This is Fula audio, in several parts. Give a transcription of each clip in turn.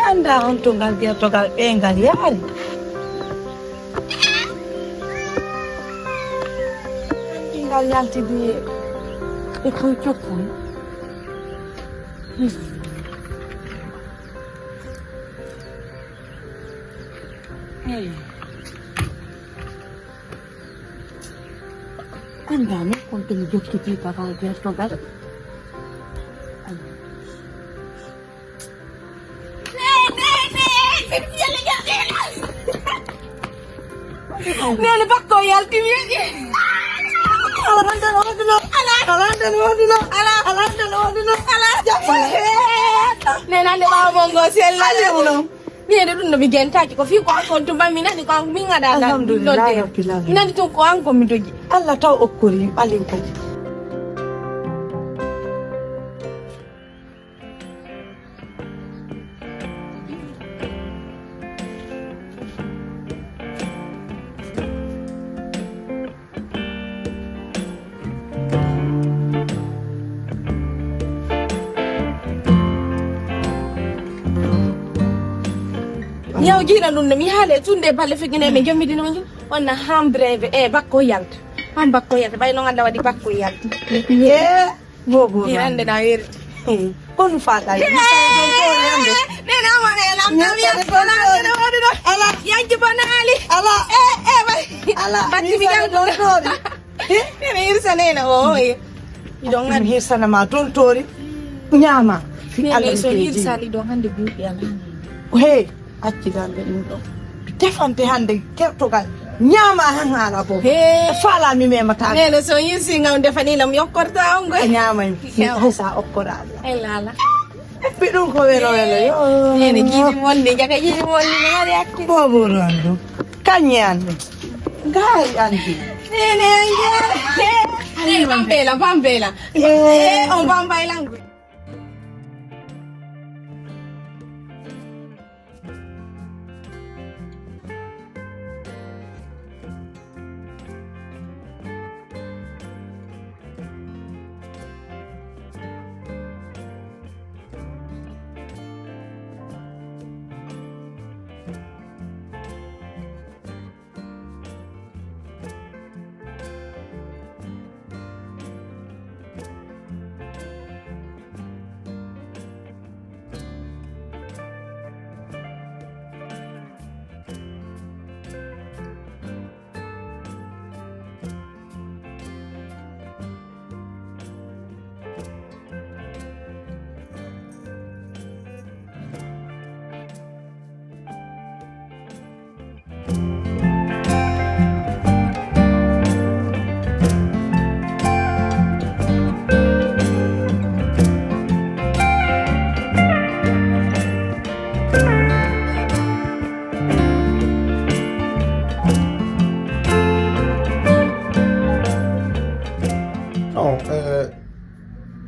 anda untungal dia togal engal yari engal yalti di e ko chopun hey anda no kontum jokki ti togal dia togal Nene bakko yalti mi. Alanda. Nene ande ba mongo sella le uno. Nene dun no bigenta ko fi ko kon tumba mi nani ko mi ngada da. Alhamdulillah. Nani to ko an ko mi doji. Allah taw okori alin ko. Yow jira nun mi hale tunde balle fegene me jommi dino ngi wonna hambreve bakko yalta ham bakko yalta bay no nganda wadi bakko yalta bobo yande na yer kon fata nena amane lam nami ala yanji banali ala bay ala batti mi dal don tori nena irsa nena idon ngan hirsa na ma don tori nyama ala so hirsa li do hande buudi ala hey accidande ɗum ɗo defante hande kertogal ñaama han haala bo faala mi memata nene so yirsi ngam defanilam yokkorta on goy ñamay sa okkoraɗo e lala ɓi ɗum ko welo yo nene jiiɗi wonde jaka jiiɗi wonde mi waɗi hakkille boboro an ɗum kañƴe an ɗum gaari andi nene bambela on bambaylango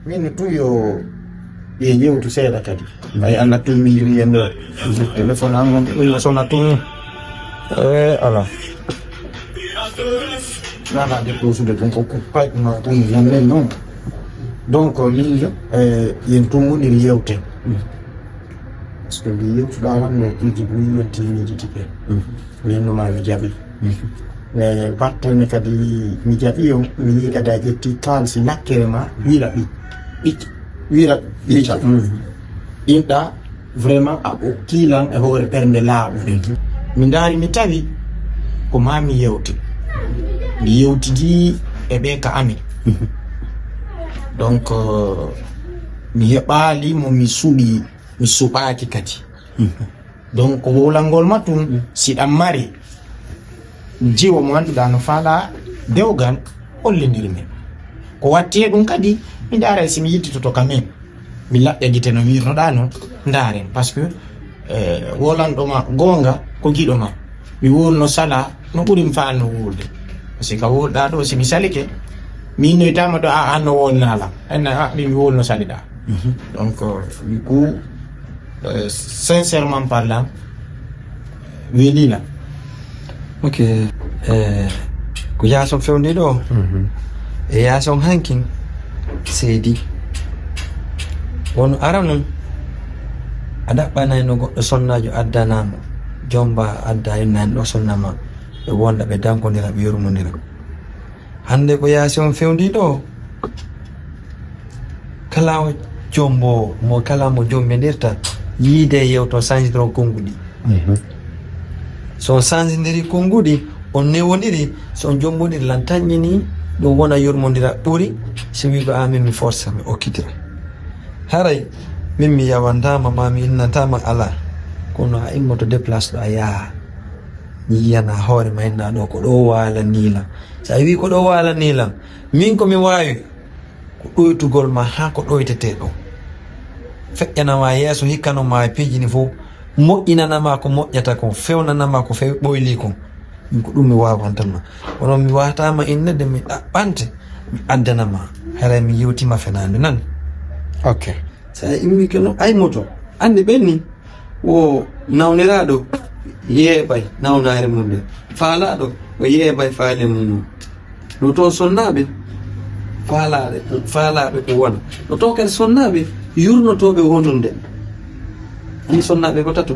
Mimi tu yo yenyewe tusera kadi ay anatumiri yendo telefone yangu hiyo sona tu ala nada de plus de ton occupé na tu jamais non donc lui yentumu ni yote parce que lui tu dois no contribuer tini neno ma vijabi batte ne kadi mijabi yo ni kada jetti kalsi nakkerema wira inda vraiment a kilan e hore pernde laabu mi ndari mi tawi ko mami yewti mi yewtidi e be ka ami donc mi heɓali mo mi suɓi mi suɓaki kadi donc wolangol matum siɗam mari jiwo mo anduɗa no faala dewgal hollidiri men ko watti ɗum kadi mi ndara simi yittitoto kamen mi laɓɓe gite no wirnoɗa noon ndaren par ce que wolanɗoma gonga ko giɗo ma mi wurno sala no ɓuuri fanno wurde par ce que ka wurɗa ɗo simi salike mi innoytama ɗo a anno wonnala enna mi wulno saliɗa donc du coup sincèrement parlant welila ok ko yason fewni ɗo e yason hankin seydi wono ara noon adaɓɓanayi no goɗɗo sonnajo addanama jomba adda nani ɗo sonnama ɓe wonda ɓe dankodira ɓe yurmodira. Hande ko yaasi on fewndi kala jombo mo kala mo jombedirta yiide yewto sanjidoro konngudi. So sanjidiri konngudi on newodiri so jombodiri lan tañƴini ɗum wona yurmodira ɓuri so wi ko amin mi forsa mi okkitira haray min mi yawantama ma mi innatama ala kono a immoto déplace ɗo a yaha yiyana hoore ma inna ɗo ko ɗo waala niilam so a wi ko ɗo waala niilam min komi wawi ko ɗoytugol ma ha ko ɗoytete ɗo feƴƴanama yeeso hikkanoma pijini fof moƴƴinanama ko moƴƴata ko fewnanama ko fewi ɓoyli ko min ko ɗum mi wawantanma kono mi watama innede mi ɗaɓɓante mi addanama haray mi yewtima fenande nan. Ok. Sa immi kono aymoto andi ɓenni o nawniraɗo yeeɓay nawnare mum nde faalaɗo o yeeɓay faale mum no toon sonnaɓe faalaɓe ko wona no toon kadi sonnaɓe yurnotoɓe wonunde ani sonnaɓe ko tato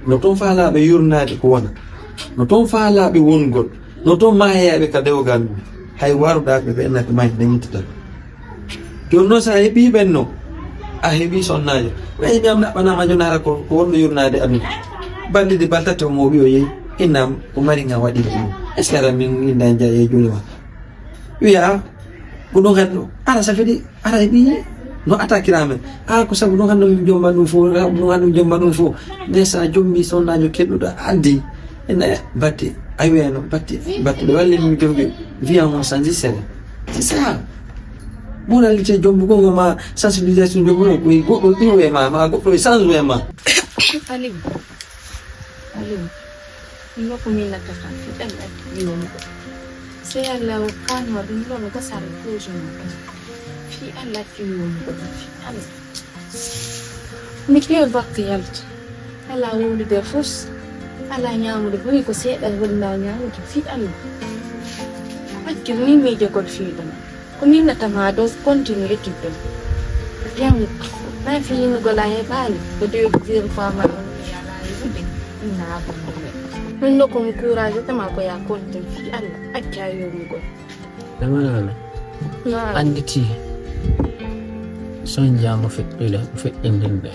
no toon faalaɓe yurnade ko wona no toon faalaɓe wongol no toon mahayaɓe ka dewgal mum hay waruɗaɓe ɓe ennake mahi dañitata joni noon sa heeɓi ɓenno a heeɓi sonnajo ɓe jam ɗaɓɓanama joni hara ko wonno yurnade amin ballide baltate o mo wi o yeehi innam ko mari ga waɗi ɗum est ce que ara min inda jeeya joni ma wiya ko ɗum hande ara sa feɗi ara heeɓi no attaquiramen ko saabu ɗum hande mi jomba ɗum fo ɗum hande mi jomba ɗum fo nde sa jombi sonnajo keɗɗuɗo addi ena batte a wiyano batte ɓe wallimi jombi wiyan on sanji sere c'est ça moralité jombugol ngo ma sensibilisation jombugo koye goɗɗo ɗiwo e ma goɗɗo e change e ma. Aliou ɗum ko min nattata ɗen ɗiwomi sey Allah kanma ɗum ɗon no gasare projet mo fi Allah fiwomi fi Allah mi kewi bakke yalta ala wowlude fos ala ñamude boni ko seeɗa wonna ñamude fi Allah hakkil ni miije god fiiɗum ko min natama ɗo continue étude ɗum jam na fiinugol a heɓani ko deuxiéme fois ma ɗon yala yiɗude innaabo ɗum ɗo komi courage tama ko ya continue fi Allah acca yomugol damanana anditi son jamo feƴƴude feƴƴindirde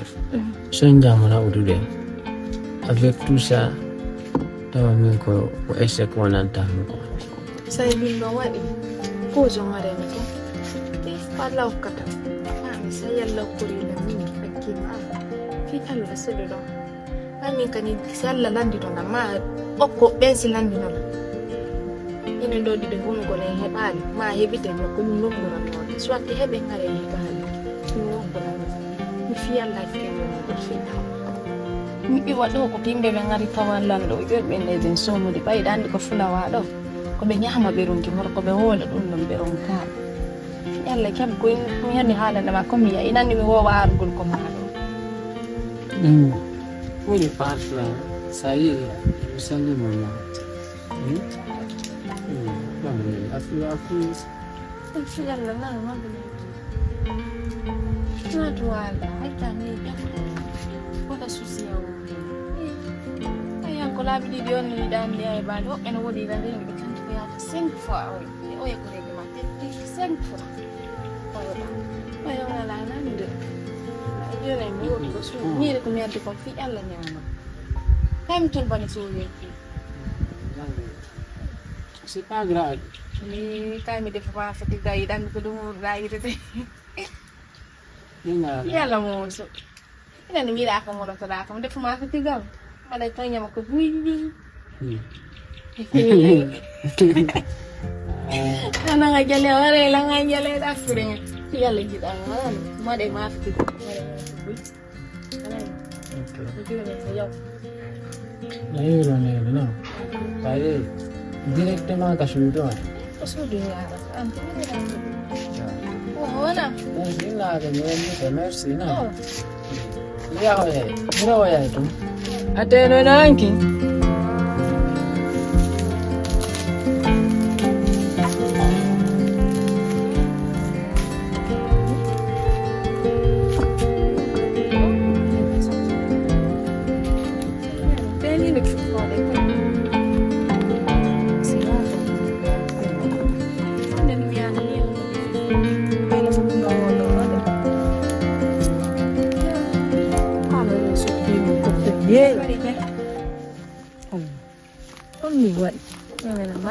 son jamo nawdude avec tout ça tawa min ko échec wonantami ko say min ɗo waɗi pose on waɗani ko Allah hokkata mami sa yalla hokkoriila min hakkima fi Allah seɗo ɗon hamin kani si Allah landinona ma okko ɓen si landinola enen ɗo ɗiɗo wonugol en heɓali ma heɓite no ko min noggurannoɗe soit heɓe ngare en heɓali min nogguranno mi fi Allah fiyonoɗo fiɗa mi ɓiwa ɗo ko yimɓe ɓe ngari tawallanɗo ƴoƴɓe leyden somude ɓayɗa andi ko fulawa ɗo koɓe ñahma ɓeronki horko ɓe hoola ɗum ɗon ɓeronkaɓe Allah kam ko mi hani haalandema comme ya inanni mi wowa argul ko maɗo woni patla sa yi mi sallimama fi Allah nana mabni natu wala hakkani wala susi yawo ayan ko laabi ɗiɗi on ni yiɗani e baali woɓɓe no woɗi ɗan ɓe kanti ko yata 5 fois oye ko regi ma 5 fois oyo wala nande joni mi woɗi ko su ñiiri ko mi addi kon fi Allah ñama kam tun bani soyeki c'est pas grave ni kay mi defa ma fati gayi ɗanmi ko ɗum rayirete yalla mo so inani mbiɗa kam moɗotoɗa kam defuma fatigal aɗa toññama ko buyi ananga jale warelanga jale ɗaffureŋe yalla jiɗanga maɗe ma fatigal non allez directement ka suudu on ko suudu yaara wona ɗinnaade mi wennite merci non yahoyay mirawoyay tum atenoɗanki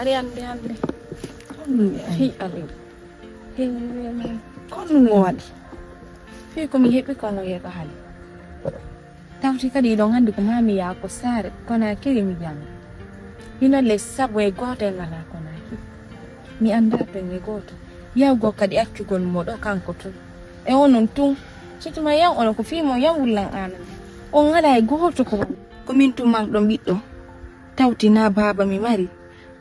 mari ande fi ali kono waɗi fi komi heɓi kono yeeɗo haali tawti kadi ɗon anndi ko mami yaako saare kono kiri mi janga hino les sabo e gooto e ngala kono mi annda penge gooto yawgo kadi accugol moɗo kanko tun e onon tun sutuma yaw ono ko fimo yaw wullan anan on ngala e gooto ko min tuman ɗo ɓiɗɗo tawti na baaba mi mari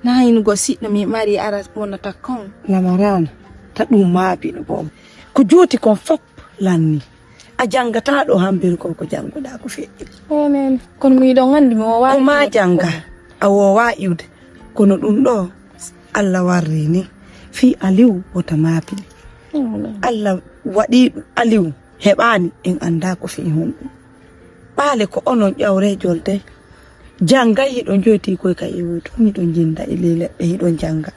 na hinugo siɗɗo mi mari ara wonata kon lamarana ta ɗum maabino bom ko juuti kon fop lanni a jangata ɗo hambiri ko janguɗa ko feƴƴi onen kono miɗon anndi mi wowa o ma janga a wowa iwde kono ɗum ɗo Allah warri ni fi Aliou wota maapini Allah waɗi Aliou heɓani en anda ko fi honɗum ɓaale ko onon ƴawre jolde janga hiɗo joyti koye ka iwoto hiɗo jinda e ley leɗɗe hiɗo janga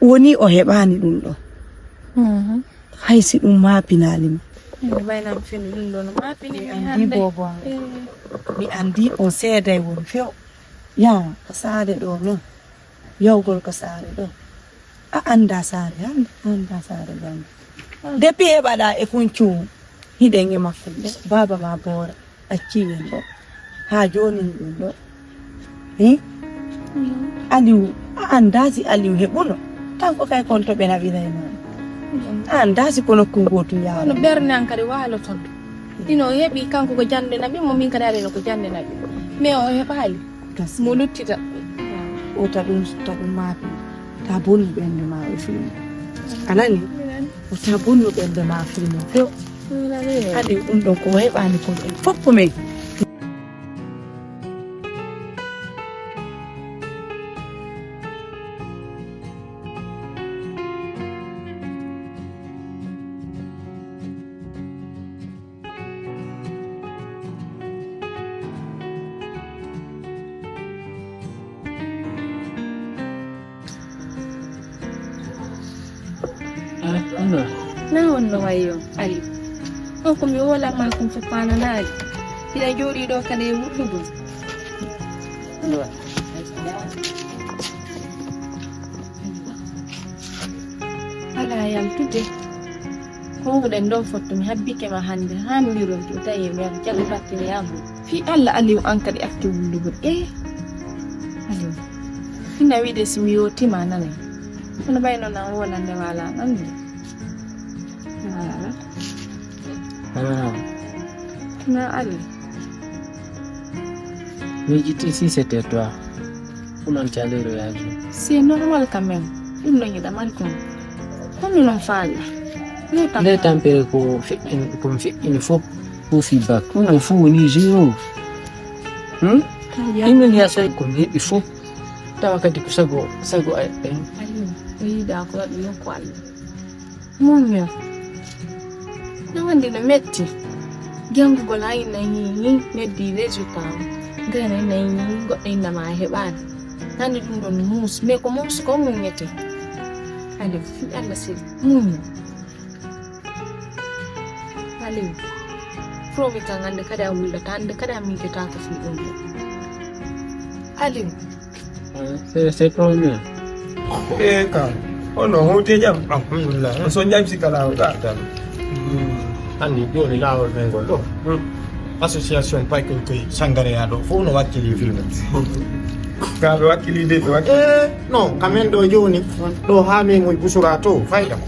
woni o heɓani ɗum ɗo haysi ɗum maapinalimi baynam fini ɗum ɗo no maapini mi andi hande bobo mi andi o seeday won few ya ko saare ɗo non yawgol ko saare ɗo a anda saare hande anda saare bande depuis heɓaɗa e funcumu hiɗen e makkude baba ma boora acciwen ɗo ha joni ɗum ɗo Aliou a andasi Aliou heɓuno tanko kay kon to ɓe nawinay noon a andasi ko nokku ngotu ono yaano ɓerde an kadi waaloton ɗino o heɓi kanko ko jande naɓi mo min kadi arino ko jande naɓi mais o heɓali mo luttita o ta ɗum maapi ta bonni ɓernde ma e filme anani o ta bonni ɓernde ma filme few adi ɗum ɗon ko heɓani kon en foppo men na wonno wayyo ali on komi wolama kon fof fananaali ina jooɗi ɗo kadi e wurdugo ala yaltude kowuɗen ɗo fotto mi habbike ma hannde ha mi wironto tawi mi yam jaɓi battini yamo fi Allah Aliou an kadi arti wullugol Aliou ina wiide si mi yotima nanay kono ɓayno na wolande wala nande na Ali Mais j'étais si c'était toi. Comment tu allais réagir? c'est normal quand même ɗum ɗo yiɗa mari kon kono noon faala Les tempérés comme fait une fois pour feedback. On faut venir zéro. Imin ya sai comme il faut. Tawa kadi ko sago ay. Aliou o yiɗa ko waɗi yokku Allah muño no wandi no metti jangugol ha ina yiyi neddi résultat ngana ina yiyi goɗɗo innama heɓani nande ɗum ɗon muus mais ko muus ko muñete Aliou fi Allah siri muño Aliou provi kan hande kadi a wullata hande kadi a miijata ko fi ɗum ɗo Aliou C'est trop bien. Ka ono hote jam alhamdulillah so jam si kala ga tan Andi joni lawol men ngol ɗo association paykel koy sangare ya do fo no wakkili film ka be wakkili de be non kamen do joni do ha men ngol busura to fayda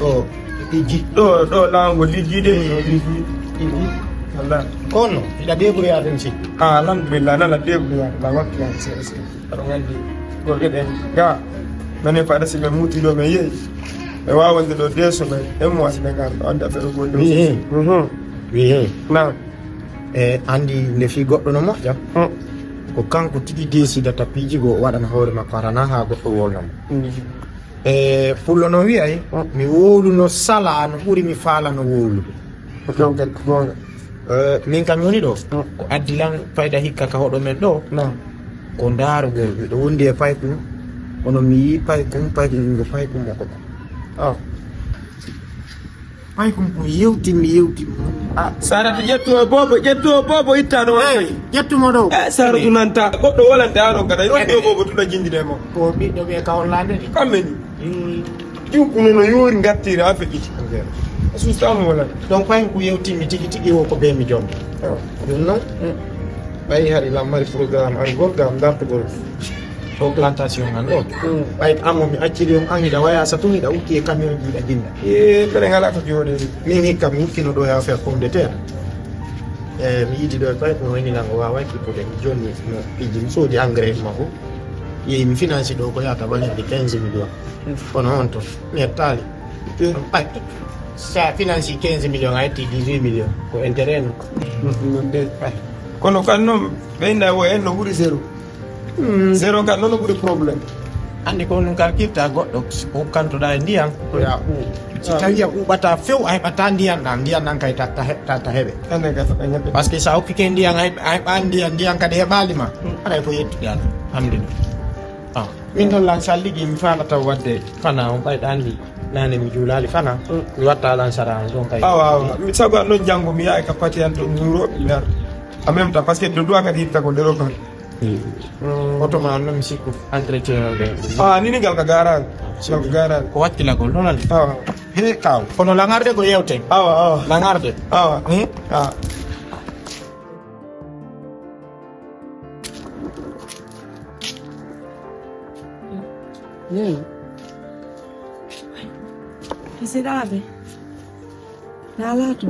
o iji do lawol lijide Allah kono ida debru ya den si alhamdulillah nana debru ya la wakkila c'est ngandi ko geden ga nane faada si be muti do me yeyi e wawande do deso be e mo asbe gar on da fere gondo wi na andi le fi goddo no moƴƴa ko kanko tigi desidata piijigo waɗana hoore makko arana ha goɗɗo wolnamo pullo no wiyay mi wowluno sala no ɓuri mi faala no wowlude min kam woni ɗo ko addilan fayda hikka ka hoɗo men ɗo ko ndaarugol ɗo wondi e paykum ono mi yi paykum ngo paykum makko ay kum ko yewti Saratu ƴettuo bobo ittano ƴettumo ɗo Saratu nanta goɗɗo wolante aɗo kada ɗo bobo tuɗa jindide mo ko ɓiɗɗo ɓe kawolande ɗi kammeni ɗiwkuno no yoori gattiri ha feƴƴiti sustamo wala donc fayin ko yewtimi tigi wo ko ɓe mi jonde ɗum noon ɓayi haɗi lammari programme ar gorgam dartugol to plantation nan ɗo ɓayt amo mi acciri on an hiɗa waya sa tun hiɗa ukki e camion jiɗa dinda ɓeɗe ngala ko jooɗede min hikka mi ukkino ɗo ya faire pomme de terre mi yiiti ɗo ɓay ko waynilan o wawa kippude mi jonni no piji mi soodi engrais makko yeyi mi finance ɗo ko yata bañande 15 millions kono on to mi hettali ɓay sa finance 15 millions a hetti 18 millions ko intérêt no kono kan noon ɓeyda wo en no ɓuuri zéro kan noon no ɓuuri probléme andi ko nun kalkirta goɗɗo hokkantoɗa e ndiyam ko ya si tawi a ɓuɓata few a heɓata ndiyam ɗan kay tata heɓe par ce que sa hokkike ndiyam a heɓani ndiyam kadi heɓalima aɗay ko yettude ala alhamdulillah min noon lan sa ligui mi falata wadde fana on ɓayɗa andi nane mi juulali fana mi watta lansara ɗon kay awa mi sago an ɗon janggo mi yaha e kappati an ɗo nuroɓe mi ara en même temps par ce que do duwa kadi yitta ko ɗero kan automane noon mi sikku entretien de nini gal ka garani ko garani ko wakkilagol noon awa he kaw kono langarde ko yewten awa langarde awa Misiraɓe lalato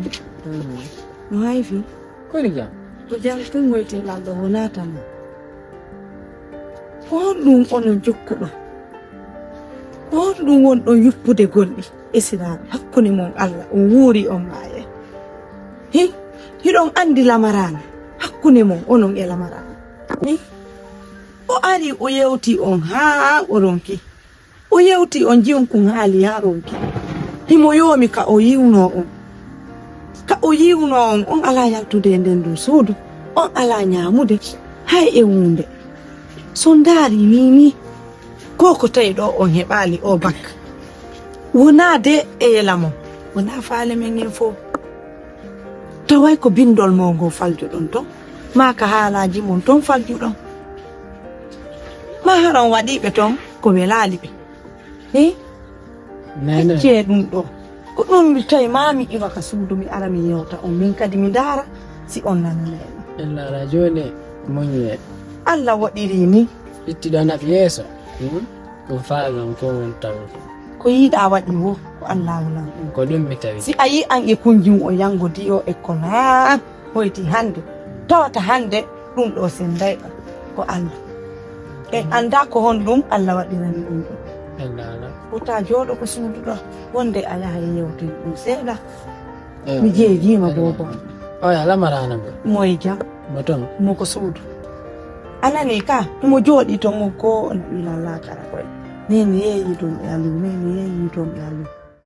no hayfi koyni jam ko jam tan goyteɗal ɗo wonatama ko honɗum onon jokkuɗo ko honɗum wonɗon yuppude gonɗi esiraɓe hakkude mon Allah on wuuri on maye hiɗon andi lamarana hakkude mon onon e lamarana o ari o yewti on ha o ronki o yewti on jinkun haali ha ronki himo yomi ka o yiwno on on ala yaltude e nden ɗum suudu on ala ñamude hay e wunde so ndaari mimi ko tawi ɗo on heɓali o bakka wona de e yela mon wona faale men en fof taway ko bindol mo ngo faljuɗon ton ma ka haalaji mon ton faljuɗon ma haran waɗiɓe ton ko welali ɓe accee ɗum ɗo ko ɗum mi tawi mami iwa ka suudu mi ara mi yewta on min kadi mi daara si on nananema ellala joni moñe Allah waɗiri ni ittiɗo naɓe yeeso ɗum faagam ko won taw ko yiiɗa waɗi wo ko Allah wulan ko ɗum mi tawi si a yi an e kunjum o yangodi o école ha hoyti hande tawata hande ɗum ɗo sendayɗa ko Allah e anda ko hon ɗum Allah waɗirani ɗum ɗo ellala wota jooɗo ko suudu ɗo wonde a yaha yewtin ɗum seeɗa mi jeejima bobo oya lamarana bo moye jam mo ton mo ko suudu anani ka mo jooɗi to mo ko na ɓilalla kara koye min yeeyi ɗum e alu min yeeyi ɗum e alu